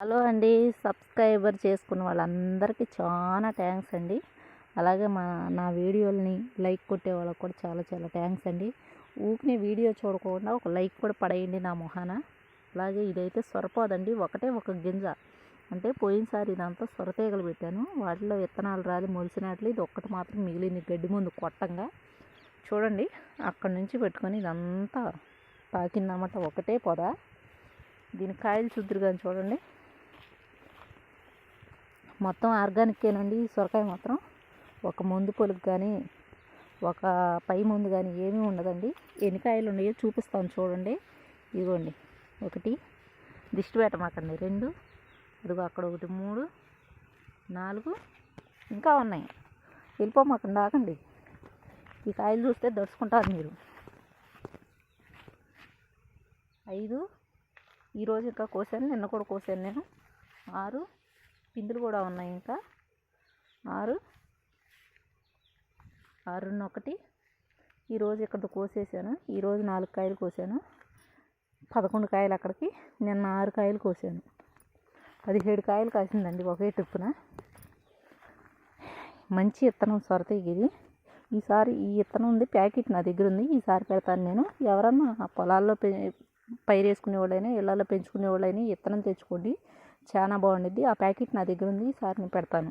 Hello అండి, subscriber చేసుకున్న వాళ్ళందరికీ చాలా థ్యాంక్స్ అండి. అలాగే నా వీడియోలని లైక్ కొట్టే వాళ్ళకి కూడా చాలా చాలా థ్యాంక్స్ అండి. ఊరికే వీడియో చూడకుండా ఒక లైక్ కూడా పడేయండి నా మొహాన. అలాగే ఇదైతే సొరపోదండి, ఒకటే ఒక గింజ. అంటే పోయినసారి ఇదంతా సొరతీగలు పెట్టాను, వాటిలో విత్తనాలు రాలి మొలిసినట్లు ఇది ఒక్కటి మాత్రం మిగిలింది గడ్డి ముందు కొట్టంగా. చూడండి, అక్కడి నుంచి పెట్టుకొని ఇదంతా పాకిందన్నమాట, ఒకటే పొద. దీని కాయలు చూద్దరు కానీ చూడండి, మొత్తం ఆర్గానిక్కేనండి. సొరకాయ మాత్రం ఒక ముందు పొలుగు కానీ ఒక పై ముందు కానీ ఏమీ ఉండదండి. ఎన్ని కాయలు ఉన్నాయో చూపిస్తాను చూడండి. ఇదిగోండి, ఒకటి, దిష్టి పెట్టమాకండి, 2, అదిగో అక్కడ ఒకటి, 3, 4 ఇంకా ఉన్నాయి. వెళ్ళిపోమాకండి, ఆగండి. ఈ కాయలు చూస్తే దడుచుకుంటారు మీరు. 5 ఈరోజు ఇంకా కోసాను, నిన్న కూడా కోసాను నేను. 6 పిందులు కూడా ఉన్నాయి, ఇంకా 6, 1 ఈరోజు ఇక్కడ కోసేసాను. ఈరోజు 4 కాయలు కోసాను, 11 కాయలు అక్కడికి. నిన్న 6 కాయలు కోసాను, 17 కాయలు కాసిందండి ఒకే ట్రిప్పున. మంచి విత్తనం సొరతీగ ఇది. ఈసారి ఈ విత్తనం ఉంది, ప్యాకెట్ నా దగ్గర ఉంది. ఈసారి పెడతాను నేను. ఎవరన్నా పొలాల్లో పైరేసుకునే వాళ్ళైనా ఇళ్ళల్లో పెంచుకునే వాళ్ళైనా విత్తనం తెచ్చుకోండి, చాలా బాగుండిద్ది. ఆ ప్యాకెట్ నా దగ్గర ఉంది, ఈసారి నేను పెడతాను.